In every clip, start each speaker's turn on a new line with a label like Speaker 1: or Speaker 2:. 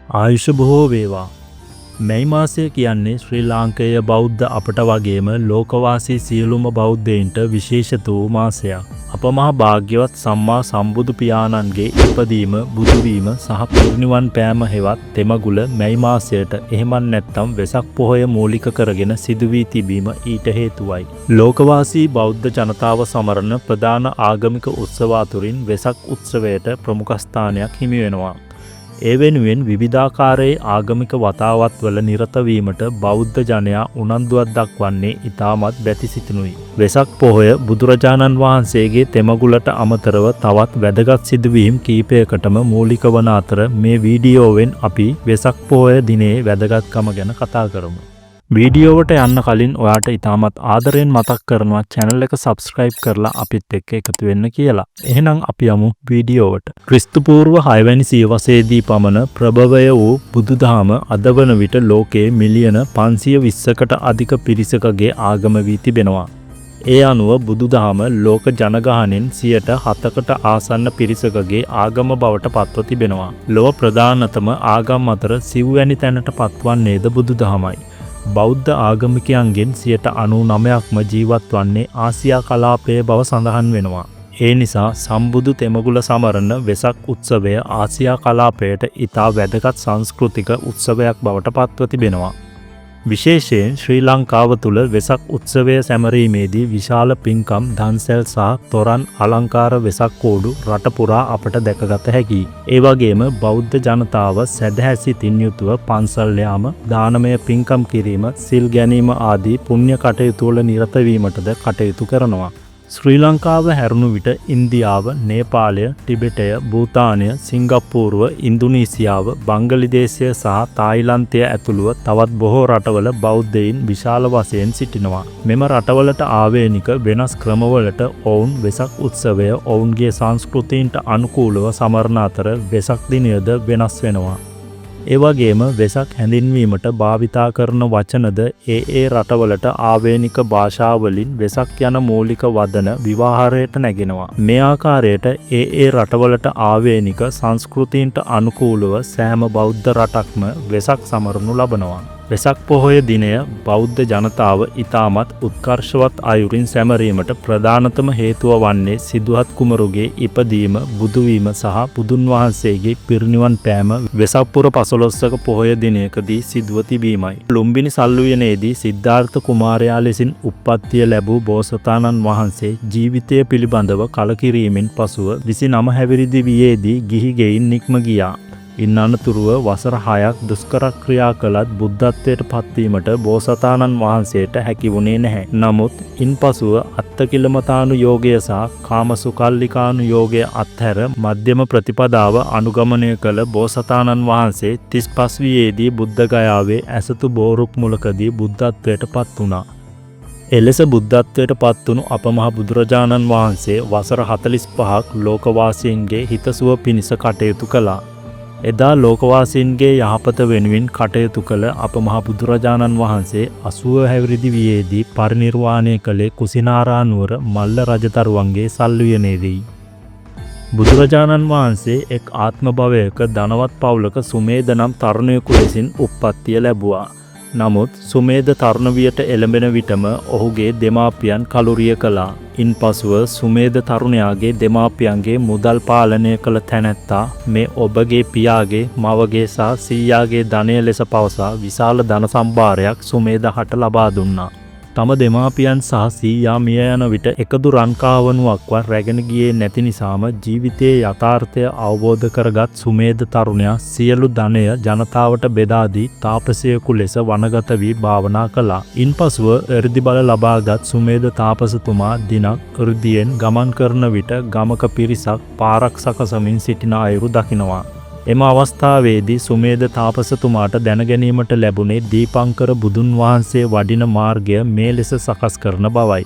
Speaker 1: ආයුෂ බොහෝ වේවා. මැයි මාසය කියන්නේ ශ්‍රී ලාංකේය බෞද්ධ අපට වගේම ලෝකවාසී සියලුම බෞද්ධයින්ට විශේෂිත වූ මාසයක්. අප මහා භාග්‍යවත් සම්මා සම්බුදු පියාණන්ගේ ඉපදීම, බුදුවීම සහ පිරිනිවන් පෑම හෙවත් තෙමගුල මැයි මාසයට එහෙමත් නැත්නම් වෙසක් පොහොය මූලික කරගෙන සිදු වී තිබීම ඊට හේතුවයි. ලෝකවාසී බෞද්ධ ජනතාව සමරන ප්‍රධාන ආගමික උත්සව අතුරින් වෙසක් උත්සවයට ප්‍රමුඛ ස්ථානයක් හිමි වෙනවා. ඒ වෙනුවෙන් විවිධාකාරයේ ආගමික වතාවත්වල නිරත වීමට බෞද්ධ ජනයා උනන්දුවක් දක්වන්නේ ඉතාමත් බැති සිටිනුයි. වෙසක් පොහොය බුදුරජාණන් වහන්සේගේ තෙමගුලට අමතරව තවත් වැදගත් සිදුවීම් කීපයකටම මූලික වන අතර මේ වීඩියෝවෙන් අපි වෙසක් පොහොය දිනේ වැදගත්කම ගැන කතා කරමු. වීඩියෝවට යන්න කලින් ඔයාට ඉතාමත් ආදරයෙන් මතක් කරනවා channel එක subscribe කරලා අපිත් එක්ක එකතු වෙන්න කියලා. එහෙනම් අපි යමු වීඩියෝවට. ක්‍රිස්තු පූර්ව 6 වැනි සියවසේදී පමණ ප්‍රභවය වූ බුදුදහම අද වන විට ලෝකයේ මිලියන 520කට අධික පිරිසකගේ ආගම වී තිබෙනවා. ඒ අනුව බුදුදහම ලෝක ජනගහනෙන් 7%කට ආසන්න පිරිසකගේ ආගම බවට පත්ව තිබෙනවා. ලොව ප්‍රධානතම ආගම් අතර සිව්වැනි තැනට පත්වන්නේද බුදුදහමයි. බෞද්ධ ආගමිකයන්ගෙන් 99%ක්ම ජීවත් වන්නේ ආසියා කලාපයේ බව සඳහන් වෙනවා. ඒ නිසා සම්බුදු තෙමගුල සමරන වෙසක් උත්සවය ආසියා කලාපයට ඉතා වැදගත් සංස්කෘතික උත්සවයක් බවට පත්ව තිබෙනවා. විශේෂයෙන් ශ්‍රී ලංකාව තුළ වෙසක් උත්සවය සැමරීමේදී විශාල පින්කම්, දන්සැල් සහ තොරන් අලංකාර වෙසක් කෝඩු රට පුරා අපට දැකගත හැකියි. ඒ වගේම බෞද්ධ ජනතාව සැදැහැ සිතින් යුතුව පන්සල් යාම, දානමය පින්කම් කිරීම, සිල් ගැනීම ආදී පුණ්‍ය කටයුතු වල නිරත වීමටද කටයුතු කරනවා. ශ්‍රී ලංකාව හැරුණු විට ඉන්දියාව, නේපාලය, ටිබෙටය, භූතානය, සිංගප්පූරුව, ඉන්දුනීසියාව, බංගලිදේශය සහ තායිලන්තය ඇතුළුව තවත් බොහෝ රටවල බෞද්ධයින් විශාල වශයෙන් සිටිනවා. මෙම රටවලට ආවේනික වෙනස් ක්‍රමවලට ඔවුන් වෙසක් උත්සවය ඔවුන්ගේ සංස්කෘතීන්ට අනුකූලව සමරන අතර වෙසක් දිනයද වෙනස් වෙනවා. ඒ වගේම වෙසක් හැඳින්වීමට භාවිතා කරන වචනද ඒ රටවලට ආවේනික භාෂාවලින් වෙසක් යන මූලික වදන විවාහාරයට නැගෙනවා. මේ ආකාරයට ඒ රටවලට ආවේනික සංස්කෘතීන්ට අනුකූලව සෑම බෞද්ධ රටක්ම වෙසක් සමරනු ලබනවා. වෙසක් පොහොය දිනය බෞද්ධ ජනතාව ඉතාමත් උත්කර්ෂවත් අයුරින් සැමරීමට ප්‍රධානතම හේතුව වන්නේ සිදුහත් කුමරුගේ ඉපදීම, බුදුවීම සහ බුදුන් වහන්සේගේ පිරිනිවන් පෑම වෙසක් පුර 15ක පොහොය දිනයකදී සිදුව තිබීමයි. ලුම්බිනි සල්ුයනේදී සිද්ධාර්ථ කුමාරයා ලෙසින් උප්පත්තිය ලැබූ බෝසතාණන් වහන්සේ ජීවිතය පිළිබඳව කලකිරීමෙන් පසුව 29 හැවිරිදි වියේදී ගිහි ගෙයින් නික්ම ගියා. ඉන් අනතුරුව වසර 6ක් දුෂ්කර ක්‍රියා කළත් බුද්ධත්වයට පත්වීමට බෝසතාණන් වහන්සේට හැකි වුණේ නැහැ. නමුත් ඉන්පසුව අත්තකිලමතානු යෝගය සහ කාමසුකල්ලිකානු යෝගය අත්හැර මධ්‍යම ප්‍රතිපදාව අනුගමනය කළ බෝසතාණන් වහන්සේ 35 වියේදී බුද්ධගයාවේ ඇසතු බෝරුක් මුලකදී බුද්ධත්වයට පත් වුණා. එලෙස බුද්ධත්වයට පත්වුණු අපමහා බුදුරජාණන් වහන්සේ වසර 45ක් ලෝකවාසීන්ගේ හිතසුව පිණිස කටයුතු කළා. එදා ලෝකවාසීන්ගේ යහපත වෙනුවෙන් කටයුතු කළ අපමහා බුදුරජාණන් වහන්සේ 80 හැවිරිදි වියේදී පරිනිර්වාණය කළේ කුසිනාරා නුවර මල්ල රජදරුවන්ගේ සල්ුයනේදී. බුදුරජාණන් වහන්සේ එක් ආත්ම භවයක ධනවත් පවුලක සුමේද නම් තරුණයෙකු ලෙසින් උප්පත්තිය ලැබුවා. නමුත් සුමේද තරුණ වියට එළඹෙන විටම ඔහුගේ දෙමාපියන් කලුරිය කළා. ඉන්පසුව සුමේද තරුණයාගේ දෙමාපියන්ගේ මුදල් පාලනය කළ තැනැත්තා මේ ඔබගේ පියාගේ, මවගේ සහ සීයාගේ ධනය ලෙස පවසා විශාල ධන සම්භාරයක් සුමේද හට ලබා දුන්නා. තම දෙමාපියන් සහ සීයා මිය යන විට එකදු රන්කාවනුවක්වත් රැගෙන ගියේ නැති නිසාම ජීවිතයේ යථාර්ථය අවබෝධ කරගත් සුමේද තරුණයා සියලු ධනය ජනතාවට බෙදා දී තාපසයෙකු ලෙස වනගත වී භාවනා කළා. ඉන්පසුව එර්දි බල ලබාගත් සුමේද තාපසතුමා දිනක් එර්දියෙන් ගමන් කරන විට ගමක පිරිසක් පාරක් සකසමින් සිටින අයුරු දකිනවා. එම අවස්ථාවේදී සුමේද තාපසතුමාට දැනගැනීමට ලැබුණේ දීපංකර බුදුන් වහන්සේ වඩින මාර්ගය මේ ලෙස සකස් කරන බවයි.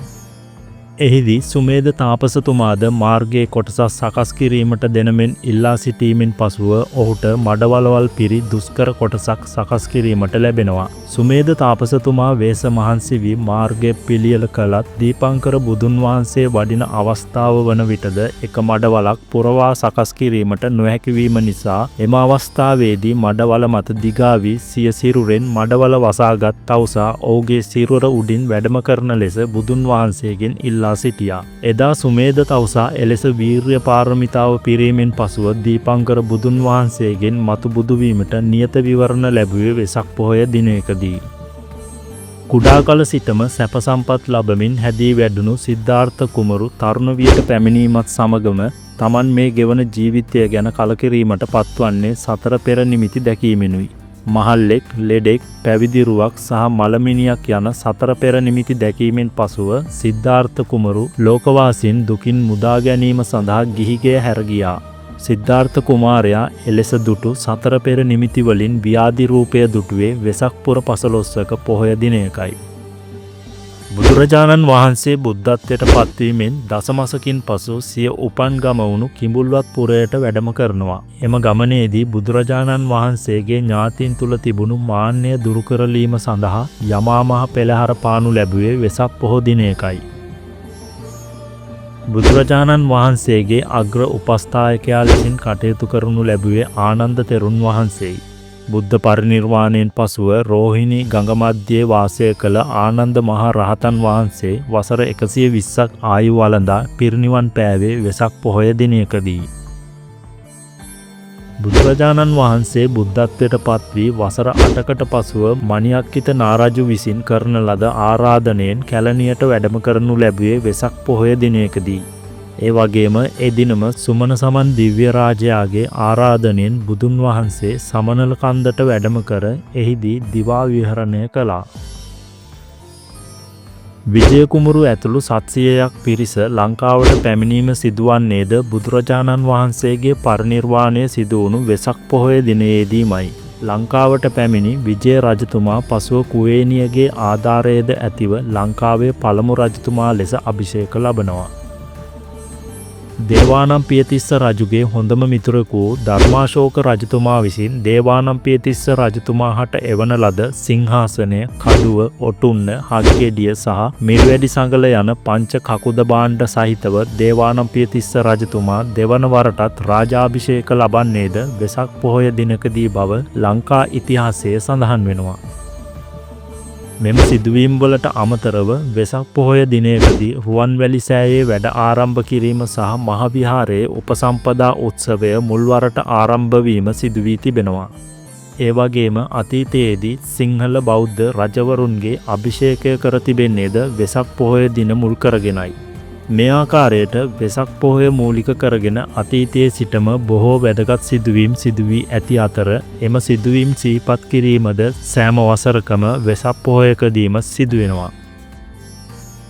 Speaker 1: එහිදී සුමේද තාපසතුමාද මාර්ගයේ කොටසක් සකස් කිරීමට දෙනමෙන් ඉල්ලා සිටීමෙන් පසුව ඔහුට මඩවලවල් පිරි දුෂ්කර කොටසක් සකස් කිරීමට ලැබෙනවා. සුමේද තාපසතුමා වේස මහන්සි වී මාර්ගය පිළියෙල කළත් දීපංකර බුදුන් වහන්සේ වඩින අවස්ථාව වන විටද එක මඩවලක් පුරවා සකස් කිරීමට නොහැකි වීම නිසා එම අවස්ථාවේදී මඩවල මත දිගා වී සිය සිරුරෙන් මඩවල වසාගත් තවුසා ඔහුගේ සිරුර උඩින් වැඩම කරන ලෙස බුදුන් වහන්සේගෙන් ඉල්ලා සිටියා. එදා සුමේද තවුසා එලෙස වීර්ය පාරමිතාව පිරීමෙන් පසුව දීපංකර බුදුන් වහන්සේගෙන් මතු බුදු වීමට නියත විවරණ ලැබුවේ වෙසක් පොහොය දිනයකදී. කුඩා කල සිටම සැප සම්පත් ලබමින් හැදී වැඩුණු සිද්ධාර්ථ කුමරු තරුණ වියට පැමිණීමත් සමගම තමන් මේ ගෙවන ජීවිතය ගැන කලකිරීමට පත්වන්නේ සතර පෙර නිමිති දැකීමෙනුයි. මහල්ලෙක්, ලෙඩෙක්, පැවිදිරුවක් සහ මලමිනියක් යන සතර පෙර නිමිති දැකීමෙන් පසුව සිද්ධාර්ථ කුමරු ලෝකවාසීන් දුකින් මුදා ගැනීම සඳහා ගිහිගේ හැර ගියා. සිද්ධාර්ථ කුමාරයා එලෙස දුටු සතර පෙර නිමිති වලින් ව්‍යාධි රූපය දුටුවේ වෙසක් පුර 15ක පොහොය දිනයකයි. බුදුරජාණන් වහන්සේ බුද්ධත්වයට පත්වීමෙන් දසමසකින් පසු සිය උපන් ගම වුණු කිඹුල්වත් පුරයට වැඩම කරනවා. එම ගමනේදී බුදුරජාණන් වහන්සේගේ ඥාතීන් තුල තිබුණු මාන්නය දුරු කරලීම සඳහා යමා මහ පෙළහර පානු ලැබුවේ වෙසක් පොහොය දිනයකයි. බුදුරජාණන් වහන්සේගේ අග්‍ර උපස්ථායකයා ලෙසින් කටයුතු කරනු ලැබුවේ ආනන්ද තෙරුන් වහන්සේයි. බුද්ධ පරිනිර්වාණයෙන් පසුව රෝහිණී ගඟ මැද්දේ වාසය කළ ආනන්ද මහ රහතන් වහන්සේ වසර 120ක් ආයු වළඳා පිරිනිවන් පෑවේ වෙසක් පොහොය දිනයකදී. බුදුරජාණන් වහන්සේ බුද්ධත්වයට පත් වී වසර 8කට පසුව මණියක්කිත නාරජු විසින් කරන ලද ආරාධනයෙන් කැලණියට වැඩම කරනු ලැබුවේ වෙසක් පොහොය දිනයකදී. ඒ වගේම එදිනම සුමන සමන් දිව්‍ය රාජයාගේ ආරාධනයෙන් බුදුන් වහන්සේ සමනල කන්දට වැඩම කර එහිදී දිවා විහරණය කළා. විජය කුමරු ඇතුළු 700ක් පිරිස ලංකාවට පැමිණීම සිදුවන්නේද බුදුරජාණන් වහන්සේගේ පරිනිර්වාණය සිදු වුණු වෙසක් පොහොය දිනයේදීමයි. ලංකාවට පැමිණි විජය රජතුමා පසුව කුවේණියගේ ආධාරයද ඇතිව ලංකාවේ පළමු රජතුමා ලෙස අභිෂේක ලබනවා. දේවානම්පියතිස්ස රජුගේ හොඳම මිතුරෙකු ධර්මාශෝක රජතුමා විසින් දේවානම්පියතිස්ස රජතුමා හට එවන ලද සිංහාසනය, කඩුව, ඔටුන්න, හක්ගෙඩිය සහ මිරිවැඩි සඟල යන පංච කකුද භාණ්ඩ සහිතව දේවානම්පියතිස්ස රජතුමා දෙවන වරටත් රාජාභිෂේක ලබන්නේද වෙසක් පොහොය දිනකදී බව ලංකා ඉතිහාසයේ සඳහන් වෙනවා. මෙම සිදුවීම් වලට අමතරව වෙසක් පොහොය දිනයකදී රුවන්වැලි සෑයේ වැඩ ආරම්භ කිරීම සහ මහවිහාරයේ උපසම්පදා උත්සවය මුල්වරට ආරම්භ වීම සිදු වී තිබෙනවා. ඒ වගේම අතීතයේදී සිංහල බෞද්ධ රජවරුන්ගේ අභිෂේකය කර තිබෙන්නේද වෙසක් පොහොය දින මුල් කරගෙනයි. මේ ආකාරයට වෙසක් පොහොය මූලික කරගෙන අතීතයේ සිටම බොහෝ වැදගත් සිදුවීම් සිදු වී ඇති අතර එම සිදුවීම් සිහිපත් කිරීමද සෑම වසරකම වෙසක් පොහොයකදීම සිදු වෙනවා.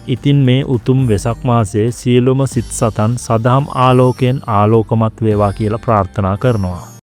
Speaker 1: ඉතින් මේ උතුම් වෙසක් මාසයේ සියලුම සිත් සතන් සදහම් ආලෝකයෙන් ආලෝකමත් වේවා කියලා ප්‍රාර්ථනා කරනවා.